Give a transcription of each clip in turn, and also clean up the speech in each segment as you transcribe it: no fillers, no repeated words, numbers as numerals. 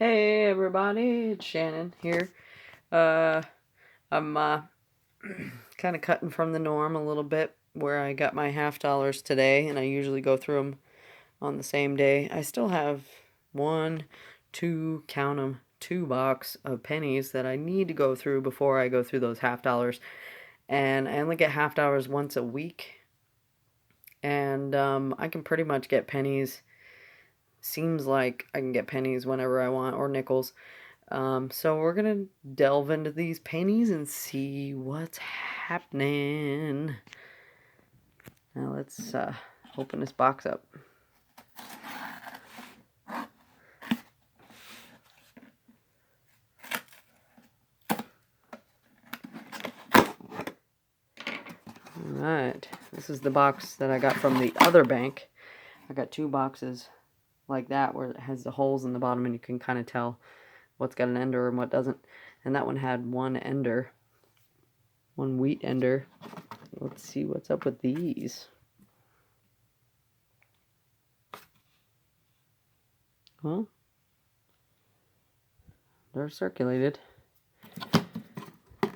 Hey everybody, it's Shannon here. I'm kind of cutting from the norm a little bit where I got my $50 today, and I usually go through them on the same day. I still have count them, 2 box of pennies that I need to go through before I go through those $50. And I only get $50 once a week. And I can pretty much get pennies. Seems like I can get pennies whenever I want, or nickels. So we're gonna delve into these pennies and see what's happening. Now let's open this box up. Alright, this is the box that I got from the other bank. I got 2 boxes like that where it has the holes in the bottom and you can kind of tell what's got an ender and what doesn't. And that one had 1 ender, 1 wheat ender. Let's see what's up with these. Well, they're circulated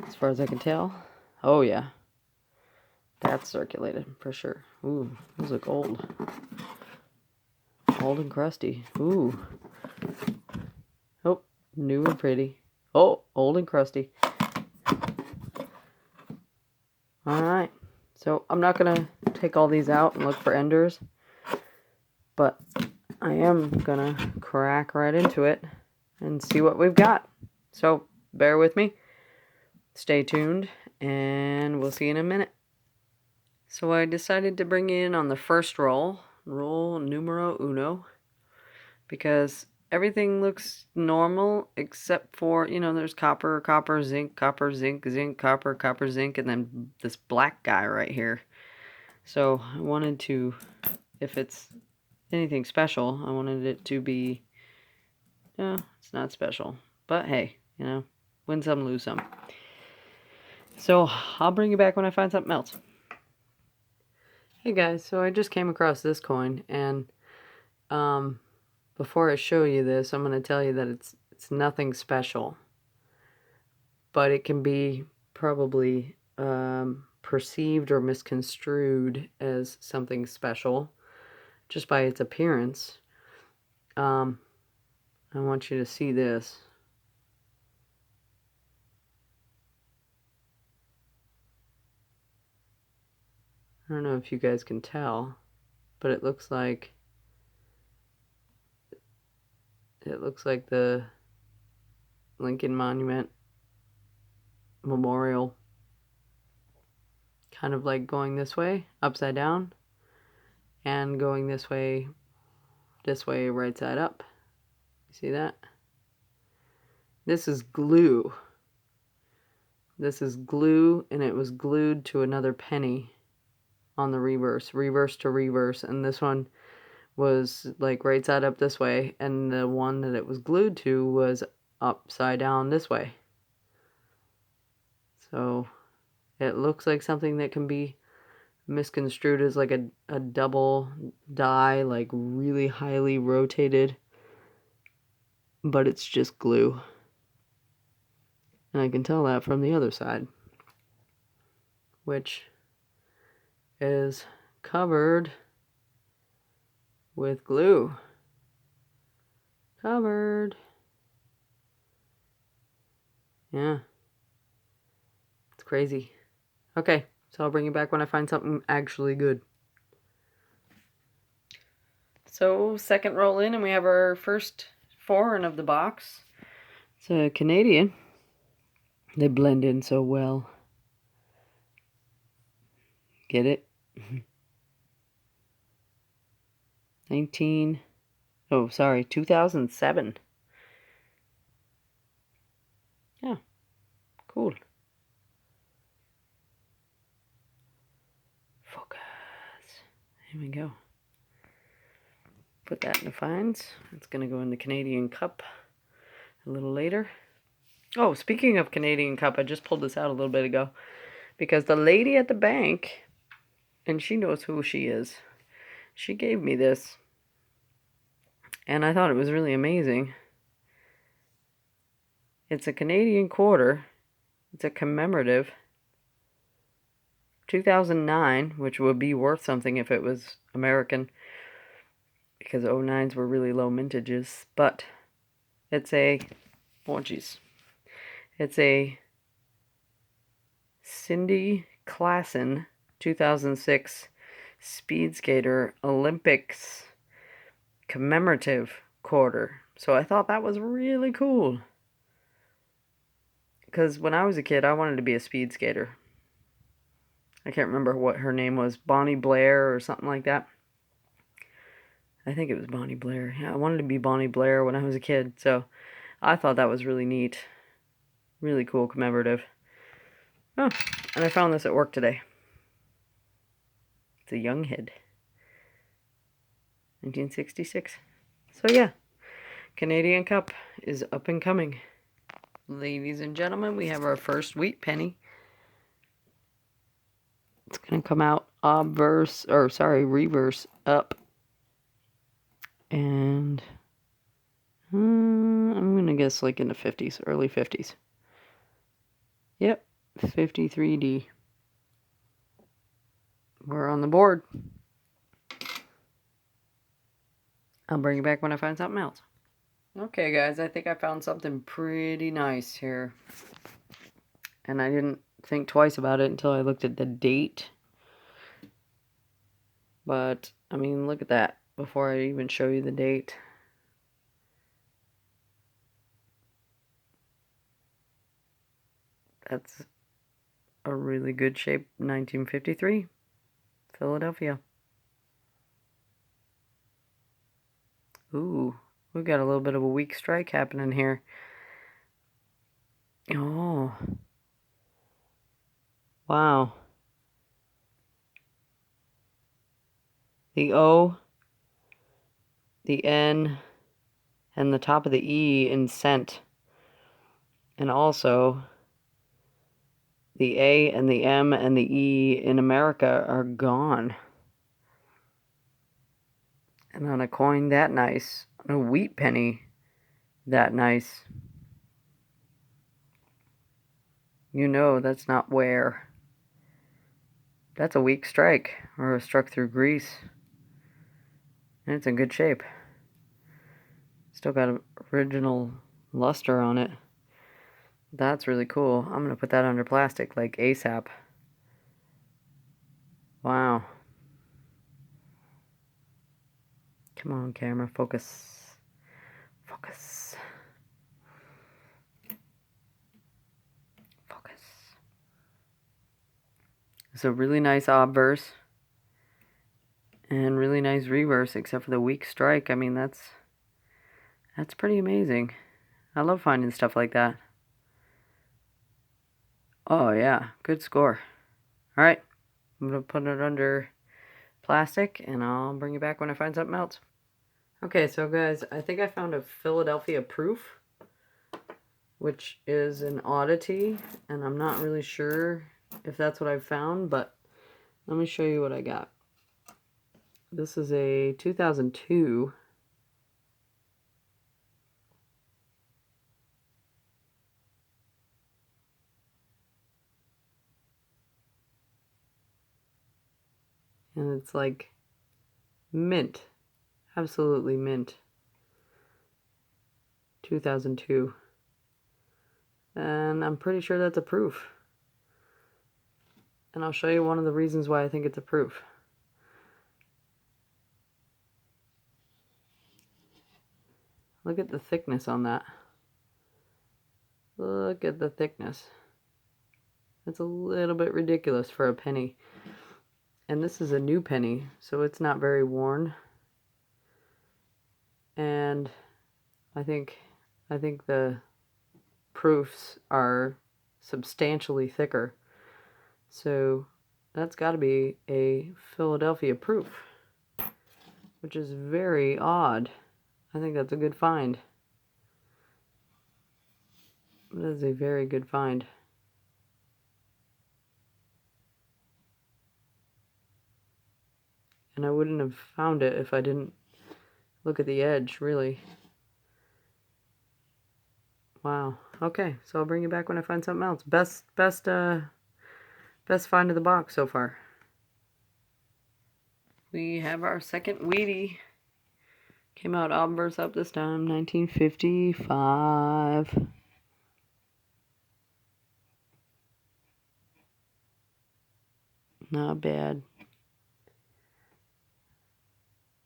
as far as I can tell. Oh yeah, that's circulated for sure. Ooh, those look old. Old and crusty. Ooh. Oh, new and pretty. Oh, old and crusty. Alright, so I'm not going to take all these out and look for enders, but I am going to crack right into it and see what we've got. So bear with me, stay tuned, and we'll see you in a minute. So I decided to bring in on the first roll numero uno, because everything looks normal except for, there's copper, zinc, zinc, copper, zinc, and then this black guy right here. So I wanted to, if it's anything special, I wanted it to be, no, it's not special, but hey, win some, lose some. So I'll bring you back when I find something else. Hey guys, so I just came across this coin, and before I show you this, I'm going to tell you that it's nothing special, but it can be probably perceived or misconstrued as something special just by its appearance. I want you to see this. I don't know if you guys can tell, but it looks like the Lincoln Monument Memorial, kind of like going this way, upside down, and going this way, right side up. You see that? This is glue. This is glue, and it was glued to another penny on the reverse to reverse, and this one was like right side up this way, and the one that it was glued to was upside down this way. So it looks like something that can be misconstrued as like a double die, like really highly rotated, but it's just glue. And I can tell that from the other side, which is covered with glue. Covered. Yeah. It's crazy. Okay, so I'll bring you back when I find something actually good. So, second roll in, and we have our first foreign of the box. It's a Canadian. They blend in so well. Get it? 2007. Yeah, cool. Focus. Here we go. Put that in the fines. It's going to go in the Canadian Cup a little later. Oh, speaking of Canadian Cup, I just pulled this out a little bit ago because the lady at the bank, and she knows who she is, she gave me this, and I thought it was really amazing. It's a Canadian quarter. It's a commemorative. 2009, which would be worth something if it was American, because 09s were really low mintages. But it's a, oh geez, it's a Cindy Klassen 2006 Speed Skater Olympics commemorative quarter. So I thought that was really cool. Because when I was a kid, I wanted to be a speed skater. I can't remember what her name was. Bonnie Blair or something like that. I think it was Bonnie Blair. Yeah, I wanted to be Bonnie Blair when I was a kid. So I thought that was really neat. Really cool commemorative. Oh, and I found this at work today. It's a young head. 1966. So yeah, Canadian Cup is up and coming. Ladies and gentlemen, we have our first wheat penny. It's going to come out reverse up. And I'm going to guess like in the 50s, early 50s. Yep, 53D. We're on the board. I'll bring you back when I find something else. Okay, guys, I think I found something pretty nice here. And I didn't think twice about it until I looked at the date. But, I mean, look at that before I even show you the date. That's a really good shape, 1953, Philadelphia. Ooh, we got a little bit of a weak strike happening here. Oh. Wow. The O, the N, and the top of the E in cent. And also, the A and the M and the E in America are gone. And on a coin that nice, on a wheat penny that nice, you know that's not wear. That's a weak strike, or a struck through grease. And it's in good shape. Still got original luster on it. That's really cool. I'm going to put that under plastic like ASAP. Wow. Come on, camera. Focus. Focus. Focus. It's a really nice obverse. And really nice reverse, except for the weak strike. I mean, that's pretty amazing. I love finding stuff like that. Oh, yeah. Good score. Alright. I'm going to put it under plastic, and I'll bring you back when I find something else. Okay, so guys, I think I found a Philadelphia proof, which is an oddity, and I'm not really sure if that's what I found, but let me show you what I got. This is a 2002. And it's like mint. Absolutely mint. 2002. And I'm pretty sure that's a proof. And I'll show you one of the reasons why I think it's a proof. Look at the thickness on that. Look at the thickness. It's a little bit ridiculous for a penny. And this is a new penny, so it's not very worn. And I think the proofs are substantially thicker. So that's got to be a Philadelphia proof, which is very odd. I think that's a good find. That is a very good find. And I wouldn't have found it if I didn't look at the edge, really. Wow. Okay, so I'll bring you back when I find something else. Best find of the box so far. We have our second Wheatie. Came out Auburn up this time, 1955. Not bad.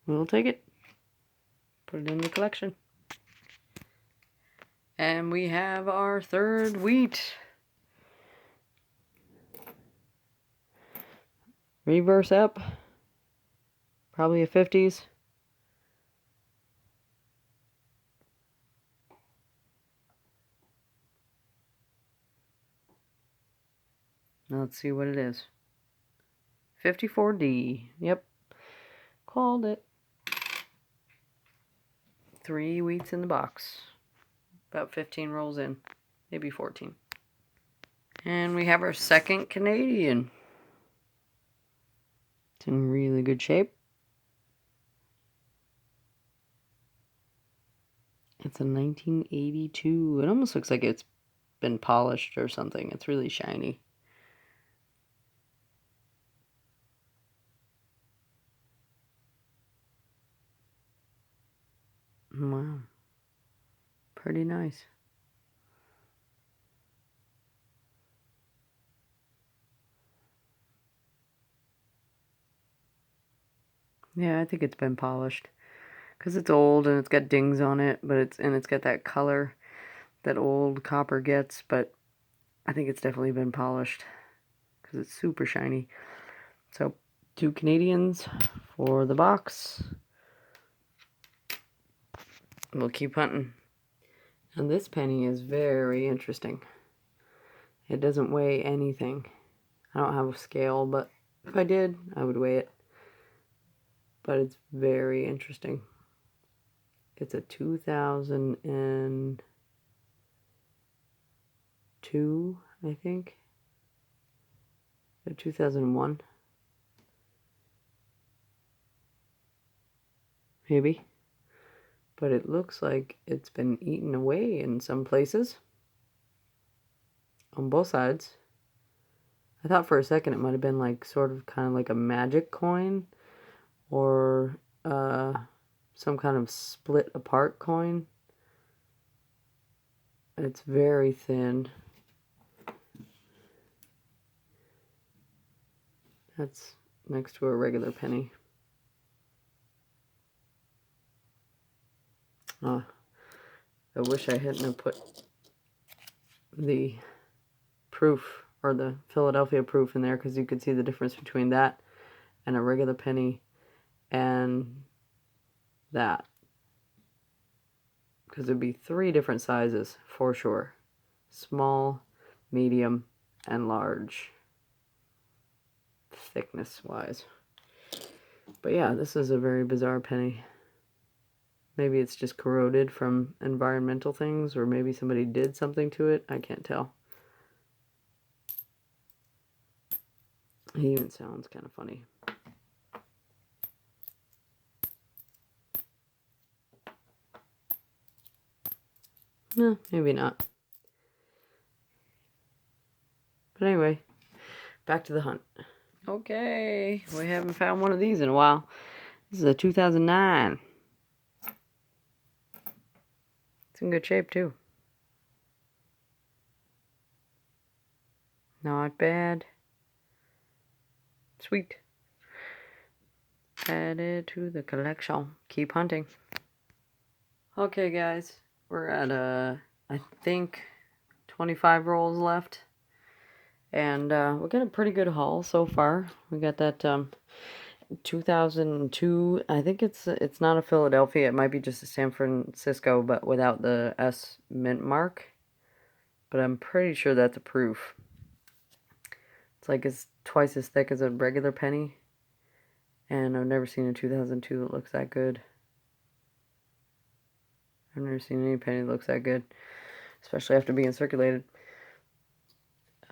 We'll take it. Put it in the collection. And we have our third wheat. Reverse up. Probably a 50s. Let's see what it is. 54D. Yep. Called it. 3 wheats in the box. About 15 rolls in. Maybe 14. And we have our second Canadian. It's in really good shape. It's a 1982. It almost looks like it's been polished or something. It's really shiny. Wow. Pretty nice. Yeah, I think it's been polished. Because it's old and it's got dings on it, but it's got that color that old copper gets, but I think it's definitely been polished because it's super shiny. So 2 Canadians for the box. We'll keep hunting. And this penny is very interesting. It doesn't weigh anything. I don't have a scale, but if I did, I would weigh it. But it's very interesting. It's a 2002, I think. Or 2001. Maybe. But it looks like it's been eaten away in some places. On both sides. I thought for a second it might have been like sort of kind of like a magic coin. Or some kind of split apart coin. It's very thin. That's next to a regular penny. I wish I hadn't have put the proof or the Philadelphia proof in there, because you could see the difference between that and a regular penny and that. Because there'd be 3 different sizes for sure. Small, medium, and large. Thickness wise. But yeah, this is a very bizarre penny. Maybe it's just corroded from environmental things, or maybe somebody did something to it. I can't tell. It even sounds kind of funny. No, maybe not. But anyway, back to the hunt. Okay, we haven't found one of these in a while. This is a 2009. It's in good shape too. Not bad. Sweet. Add it to the collection. Keep hunting. Okay, guys. We're at, I think, 25 rolls left. And we got a pretty good haul so far. We got that 2002. I think it's not a Philadelphia. It might be just a San Francisco, but without the S mint mark. But I'm pretty sure that's a proof. It's like it's twice as thick as a regular penny. And I've never seen a 2002 that looks that good. I've never seen any penny that looks that good. Especially after being circulated.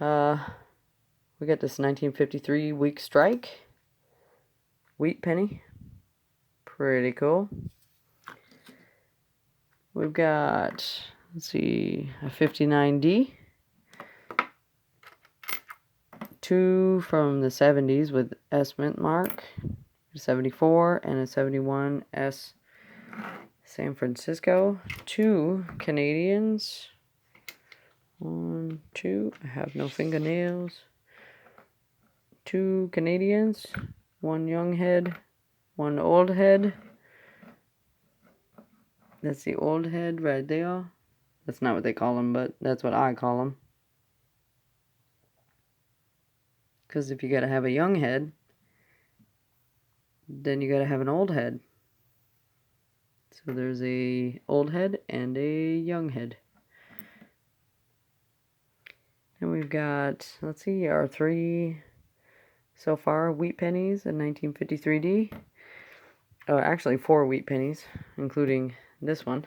We got this 1953 week strike. Wheat penny. Pretty cool. We've got let's see, a 59D. 2 from the 70s with S mint mark. A 74 and a 71 S San Francisco. 2 Canadians. 1, 2. I have no fingernails. 2 Canadians. 1 young head. 1 old head. That's the old head right there. That's not what they call them, but that's what I call them. Because if you gotta have a young head, then you gotta have an old head. So there's a old head and a young head. And we've got, let's see, our 3 so far wheat pennies, a 1953D. Oh, actually 4 wheat pennies, including this one.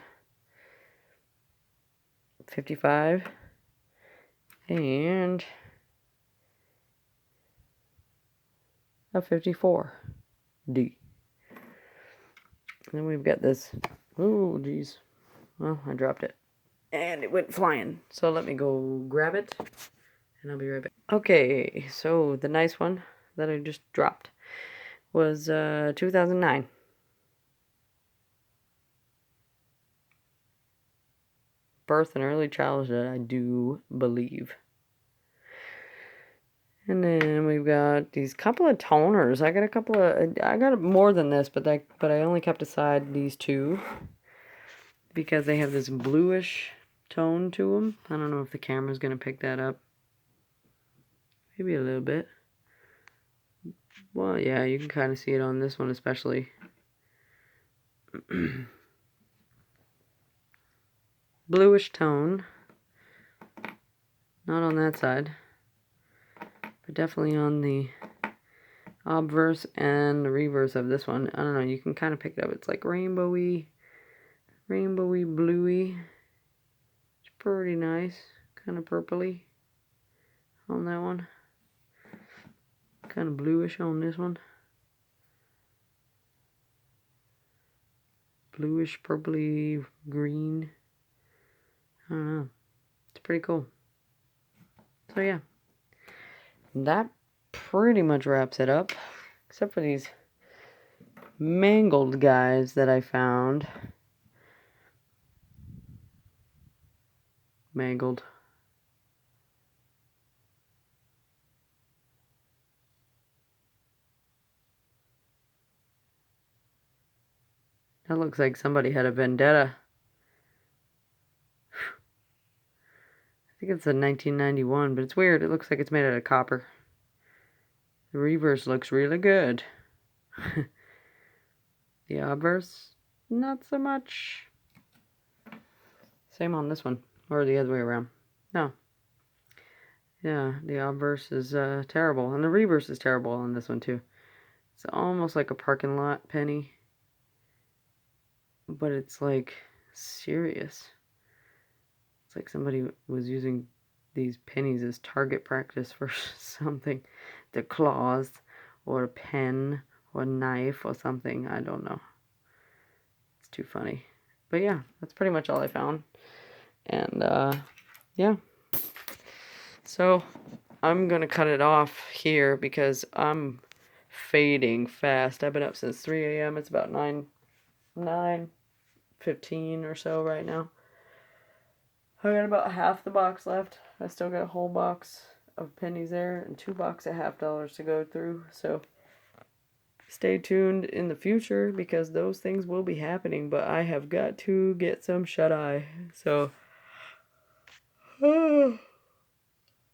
55 and a 54D. And then we've got this. Oh, geez. Well, I dropped it. And it went flying. So let me go grab it. And I'll be right back. Okay, so the nice one that I just dropped was 2009. Birth and early childhood, I do believe. And then we've got these couple of toners. I got more than this, but I only kept aside these 2 because they have this bluish tone to them. I don't know if the camera's going to pick that up. Maybe a little bit. Well, yeah, you can kind of see it on this one especially. Bluish tone. Not on that side, but definitely on the obverse and the reverse of this one. I don't know, you can kind of pick it up. It's like rainbowy bluey. It's pretty nice. Kind of purpley on that one. Kind of bluish on this one. Bluish, purpley, green. I don't know. It's pretty cool. So yeah, that pretty much wraps it up, except for these mangled guys that I found. Mangled. That looks like somebody had a vendetta. I think it's a 1991, but it's weird. It looks like it's made out of copper. The reverse looks really good. The obverse, not so much. Same on this one, or the other way around. No. Yeah, the obverse is terrible, and the reverse is terrible on this one too. It's almost like a parking lot penny, but it's like serious. It's like somebody was using these pennies as target practice for something. The claws, or a pen, or a knife, or something. I don't know. It's too funny. But yeah, that's pretty much all I found. And yeah. So I'm going to cut it off here because I'm fading fast. I've been up since 3 a.m. It's about 9:15 or so right now. I got about half the box left. I still got a whole box of pennies there and 2 boxes of $50 to go through. So stay tuned in the future because those things will be happening. But I have got to get some shut-eye. So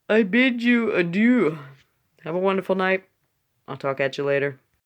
I bid you adieu. Have a wonderful night. I'll talk at you later.